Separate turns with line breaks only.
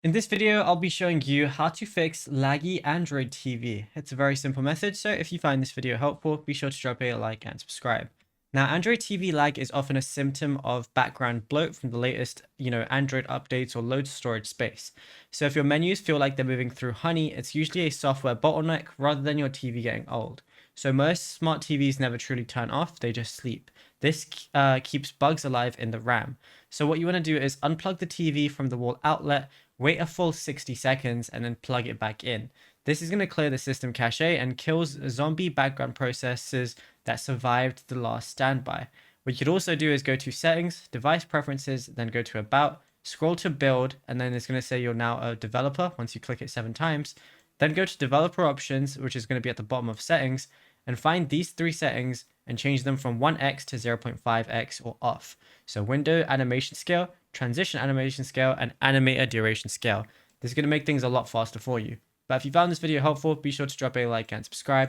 In this video, I'll be showing you how to fix laggy Android TV. It's a very simple method, so if you find this video helpful, be sure to drop a like and subscribe. Now, Android TV lag is often a symptom of background bloat from the latest, Android updates or load storage space. So if your menus feel like they're moving through honey, it's usually a software bottleneck rather than your TV getting old. So most smart TVs never truly turn off, they just sleep. This keeps bugs alive in the RAM. So what you want to do is unplug the TV from the wall outlet, wait a full 60 seconds, and then plug it back in. This is going to clear the system cache and kills zombie background processes that survived the last standby. What you could also do is go to settings, device preferences, then go to about, scroll to build, and then it's going to say you're now a developer once you click it 7 times. Then go to developer options, which is going to be at the bottom of settings, and find these three settings and change them from 1x to 0.5x or off. So window animation scale, transition animation scale, and animator duration scale. This is going to make things a lot faster for you. But if you found this video helpful, be sure to drop a like and subscribe.